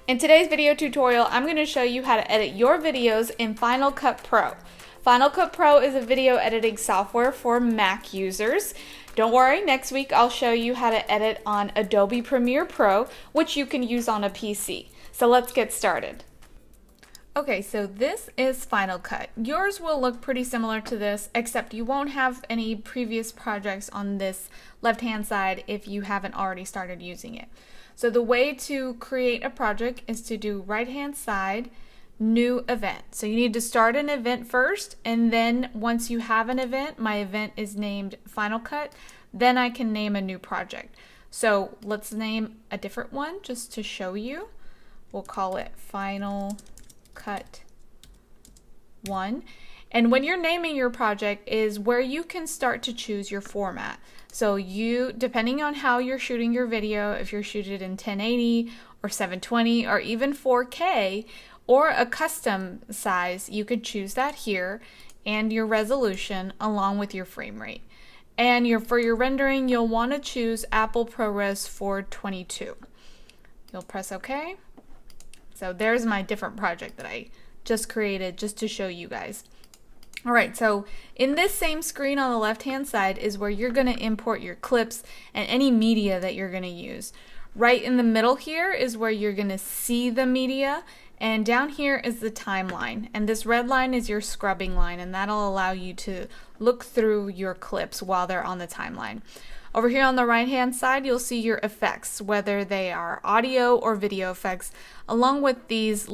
In today's video tutorial, I'm going to show you how to edit your videos in Final Cut Pro. Final Cut Pro is a video editing software for Mac users. Don't worry, next week I'll show you how to edit on Adobe Premiere Pro, which you can use on a PC. So let's get started. Okay, so this is Final Cut. Yours will look pretty similar to this, except you won't have any previous projects on this left-hand side if you haven't already started using it. So the way to create a project is to do right-hand side, new event. So you need to start an event first, and then once you have an event, my event is named Final Cut, then I can name a new project. So let's name a different one just to show you. We'll call it Final Cut 1. And when you're naming your project is where you can start to choose your format. So you, depending on how you're shooting your video, if you're shooting it in 1080 or 720 or even 4K or a custom size, you could choose that here, and your resolution along with your frame rate. And for your rendering, you'll want to choose Apple ProRes 422. You'll press OK. So there's my different project that I just created just to show you guys. Alright, so in this same screen on the left hand side is where you're going to import your clips and any media that you're going to use. Right in the middle here is where you're going to see the media, and down here is the timeline, and this red line is your scrubbing line, and that'll allow you to look through your clips while they're on the timeline. Over here on the right hand side you'll see your effects, whether they are audio or video effects, along with these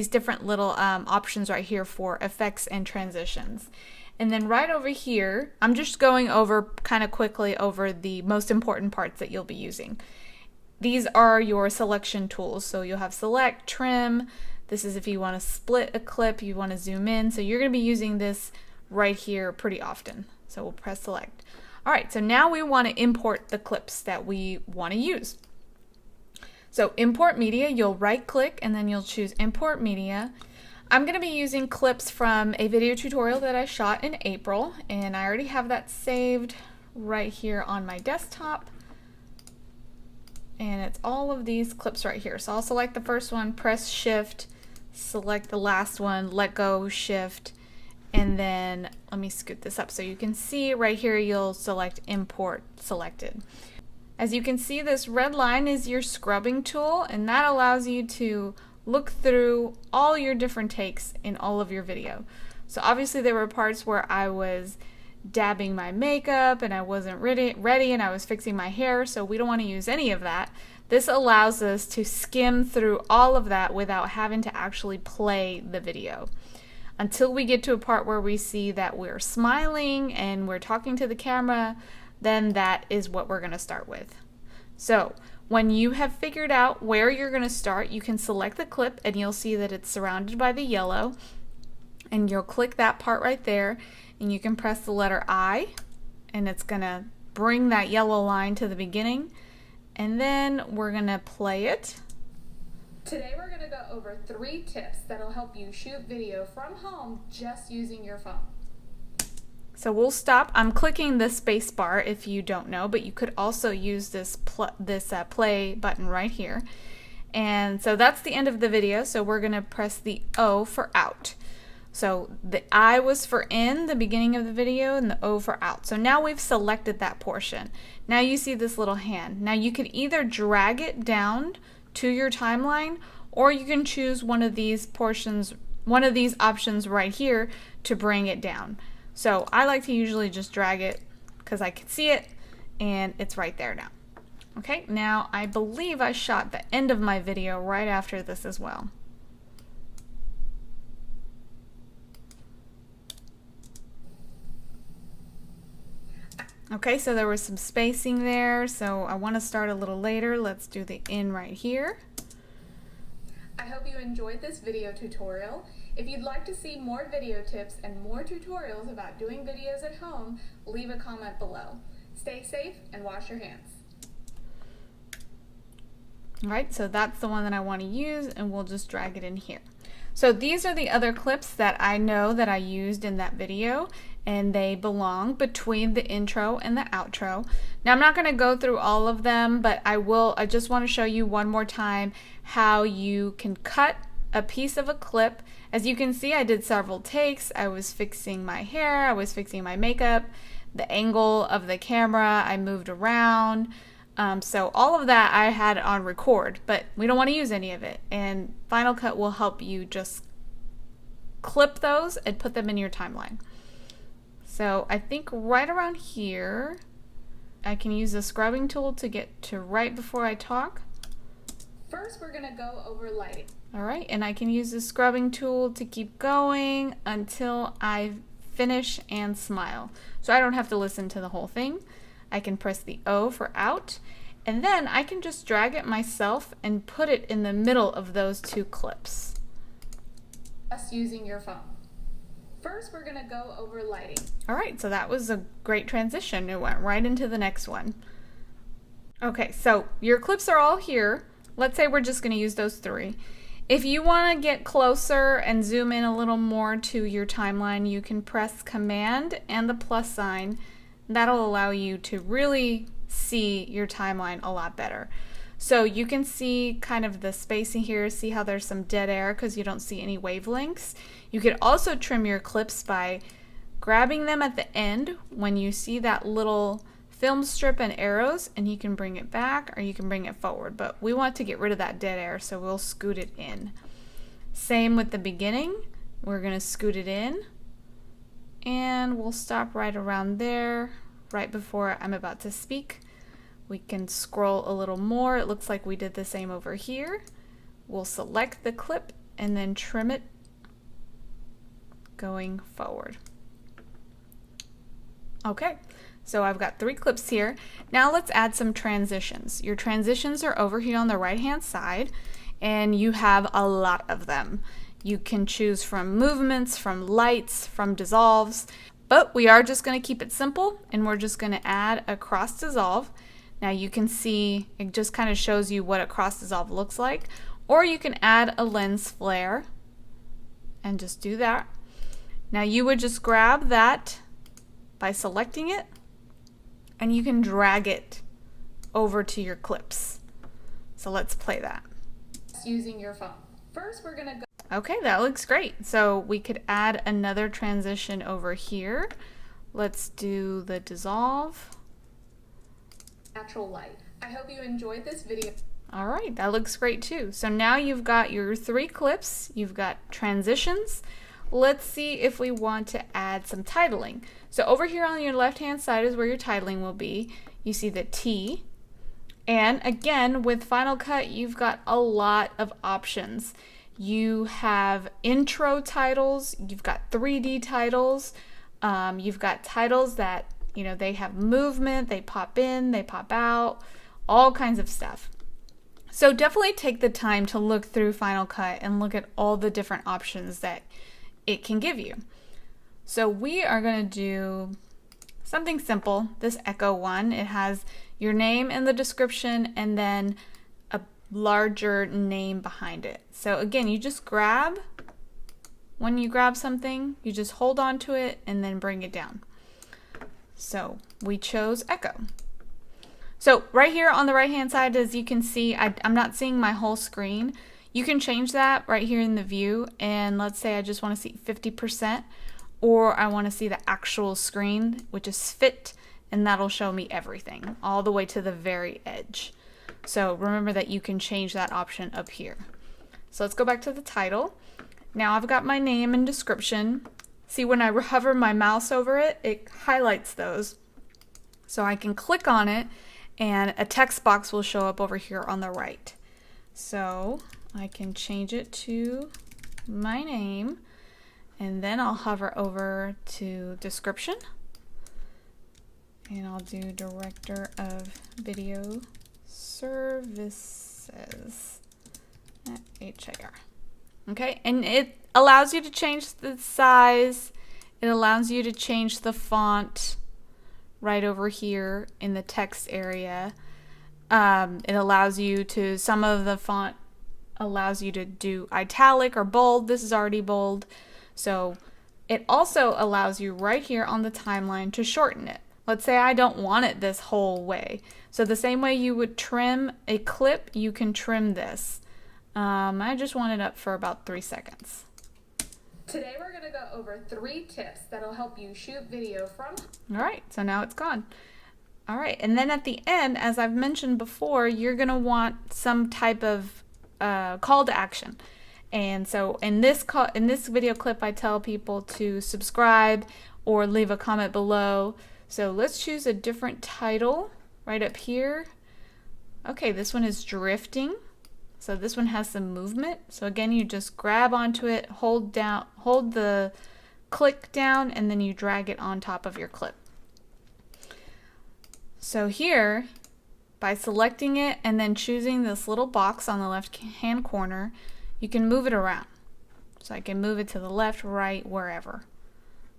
different little options right here for effects and transitions. And then right over here, I'm just going over kind of quickly over the most important parts that you'll be using. These are your selection tools. So you'll have select, trim. This is if you want to split a clip, you want to zoom in. So you're going to be using this right here pretty often. So we'll press select. Alright, so now we want to import the clips that we want to use. So import media, you'll right click and then you'll choose import media. I'm going to be using clips from a video tutorial that I shot in April, and I already have that saved right here on my desktop. And it's all of these clips right here. So I'll select the first one, press shift, select the last one, let go, shift, and then let me scoot this up so you can see right here you'll select import selected. As you can see, this red line is your scrubbing tool, and that allows you to look through all your different takes in all of your video. So obviously there were parts where I was dabbing my makeup and I wasn't ready and I was fixing my hair, so we don't want to use any of that. This allows us to skim through all of that without having to actually play the video. Until we get to a part where we see that we're smiling and we're talking to the camera, then that is what we're going to start with. So when you have figured out where you're going to start, you can select the clip and you'll see that it's surrounded by the yellow, and you'll click that part right there and you can press the letter I, and it's going to bring that yellow line to the beginning, and then we're going to play it. Today we're going to go over 3 tips that'll help you shoot video from home just using your phone. So we'll stop. I'm clicking the space bar if you don't know, but you could also use this play button right here. And so that's the end of the video. So we're going to press the O for out. So the I was for in, the beginning of the video, and the O for out. So now we've selected that portion. Now you see this little hand. Now you could either drag it down to your timeline, or you can choose one of these portions, one of these options right here to bring it down. So I like to usually just drag it because I can see it and it's right there now. Okay, now I believe I shot the end of my video right after this as well. Okay, so there was some spacing there, so I want to start a little later. Let's do the in right here. I hope you enjoyed this video tutorial. If you'd like to see more video tips and more tutorials about doing videos at home, leave a comment below. Stay safe and wash your hands. Alright, so that's the one that I want to use, and we'll just drag it in here. So these are the other clips that I know that I used in that video, and they belong between the intro and the outro. Now I'm not going to go through all of them, but I just want to show you one more time how you can cut a piece of a clip. As you can see, I did several takes. I was fixing my hair, I was fixing my makeup, the angle of the camera, I moved around. So all of that I had on record, but we don't want to use any of it. And Final Cut will help you just clip those and put them in your timeline. So I think right around here, I can use the scrubbing tool to get to right before I talk. First, we're going to go over lighting. All right, and I can use the scrubbing tool to keep going until I finish and smile. So I don't have to listen to the whole thing. I can press the O for out, and then I can just drag it myself and put it in the middle of those two clips. Just using your phone. First, we're going to go over lighting. All right, so that was a great transition. It went right into the next one. Okay, so your clips are all here. Let's say we're just going to use those 3. If you want to get closer and zoom in a little more to your timeline, you can press Command and the plus sign. That'll allow you to really see your timeline a lot better. So you can see kind of the spacing here, see how there's some dead air because you don't see any wavelengths. You could also trim your clips by grabbing them at the end when you see that little film strip and arrows, and you can bring it back or you can bring it forward, but we want to get rid of that dead air, so we'll scoot it in. Same with the beginning. We're going to scoot it in, and we'll stop right around there, right before I'm about to speak. We can scroll a little more. It looks like we did the same over here. We'll select the clip and then trim it going forward. Okay, so I've got 3 clips here. Now let's add some transitions. Your transitions are over here on the right hand side, and you have a lot of them. You can choose from movements, from lights, from dissolves, but we are just going to keep it simple, and we're just going to add a cross dissolve. Now you can see it just kind of shows you what a cross dissolve looks like, or you can add a lens flare and just do that. Now you would just grab that by selecting it, and you can drag it over to your clips. So let's play that. Using your phone. First, we're going to go. Okay, that looks great. So we could add another transition over here. Let's do the dissolve. Natural light. I hope you enjoyed this video. All right, that looks great too. So now you've got your 3 clips, you've got transitions. Let's see if we want to add some titling. So over here on your left hand side is where your titling will be. You see the T. And again, with Final Cut, you've got a lot of options. You have intro titles, you've got 3D titles, you've got titles that, you know, they have movement, they pop in, they pop out, all kinds of stuff. So definitely take the time to look through Final Cut and look at all the different options that it can give you. So we are going to do something simple, this echo one. It has your name in the description and then a larger name behind it. So again, you just grab, when you grab something, you just hold on to it and then bring it down. So we chose echo. So right here on the right hand side, as you can see, I'm not seeing my whole screen. You can change that right here in the view, and let's say I just want to see 50%, or I want to see the actual screen, which is fit, and that'll show me everything all the way to the very edge. So remember that you can change that option up here. So let's go back to the title. Now I've got my name and description. See, when I hover my mouse over it, it highlights those. So I can click on it and a text box will show up over here on the right. So I can change it to my name, and then I'll hover over to description, and I'll do Director of Video Services at HIR. Okay, and it allows you to change the size, it allows you to change the font right over here in the text area. It allows you to, some of the font allows you to do italic or bold. This is already bold. So It also allows you right here on the timeline to shorten it. Let's say I don't want it this whole way. So the same way you would trim a clip, you can trim this. I just want it up for about 3 seconds. Today we're going to go over 3 tips that'll help you shoot video from... All right, so now it's gone. All right, and then at the end, as I've mentioned before, you're going to want some type of call to action. And so in this video clip, I tell people to subscribe or leave a comment below. So let's choose a different title right up here. Okay, this one is drifting. So this one has some movement. So again, you just grab onto it, hold the click down, and then you drag it on top of your clip. So here, by selecting it and then choosing this little box on the left hand corner, you can move it around. So I can move it to the left, right, wherever.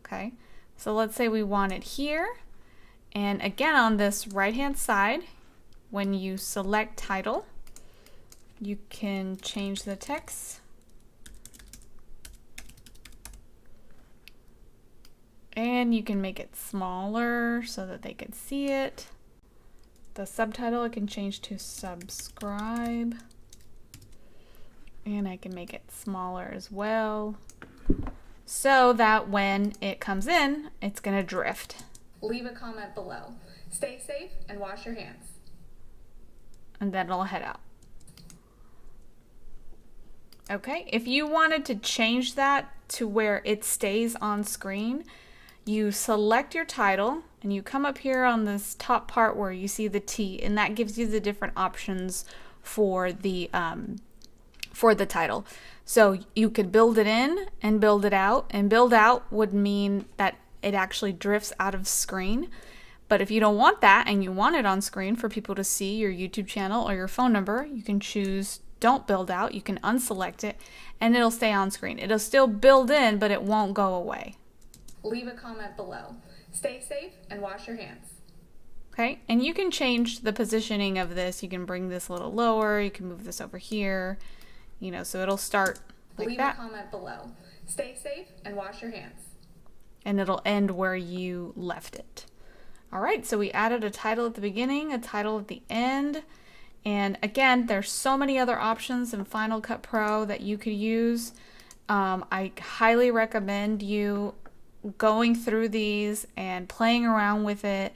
Okay, so let's say we want it here. And again, on this right hand side, when you select title, you can change the text. And you can make it smaller so that they can see it. The subtitle I can change to subscribe. And I can make it smaller as well, so that when it comes in, it's going to drift. Leave a comment below. Stay safe and wash your hands. And then it'll head out. Okay, if you wanted to change that to where it stays on screen, you select your title and you come up here on this top part where you see the T, and that gives you the different options for the title. So you could build it in and build it out, and build out would mean that it actually drifts out of screen. But if you don't want that and you want it on screen for people to see your YouTube channel or your phone number, you can choose don't build out. You can unselect it and it'll stay on screen. It'll still build in, but it won't go away. Leave a comment below. Stay safe and wash your hands. Okay, and you can change the positioning of this. You can bring this a little lower. You can move this over here, you know, so it'll start like Leave that. a comment below. Stay safe and wash your hands. And it'll end where you left it. All right, so we added a title at the beginning, a title at the end. And again, there's so many other options in Final Cut Pro that you could use. I highly recommend you going through these and playing around with it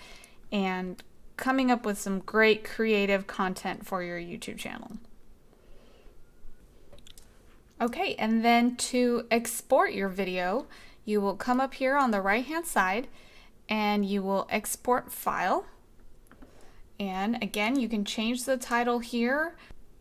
and coming up with some great creative content for your YouTube channel. Okay, and then to export your video, you will come up here on the right hand side and you will export file. And again, you can change the title here,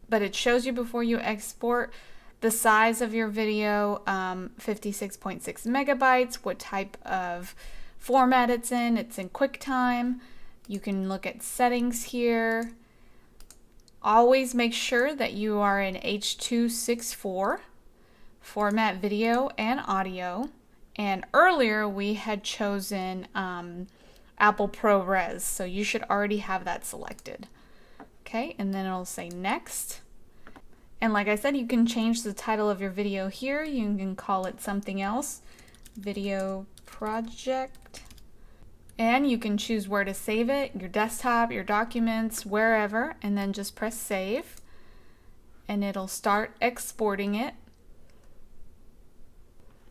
but it shows you before you export the size of your video, 56.6 megabytes, what type of format it's in. It's in QuickTime. You can look at settings here. Always make sure that you are in H.264 format, video and audio. And earlier we had chosen Apple ProRes, so you should already have that selected. Okay, and then it'll say next. And like I said, you can change the title of your video here. You can call it something else, video project. And you can choose where to save it, your desktop, your documents, wherever, and then just press save. And it'll start exporting it.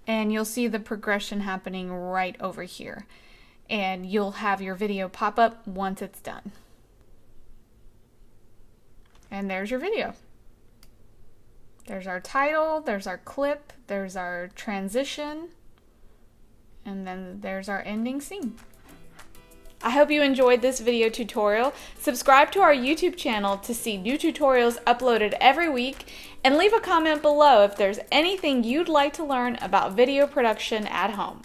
And you'll see the progression happening right over here. And you'll have your video pop up once it's done. And there's your video. There's our title, there's our clip, there's our transition, and then there's our ending scene. I hope you enjoyed this video tutorial. Subscribe to our YouTube channel to see new tutorials uploaded every week, and leave a comment below if there's anything you'd like to learn about video production at home.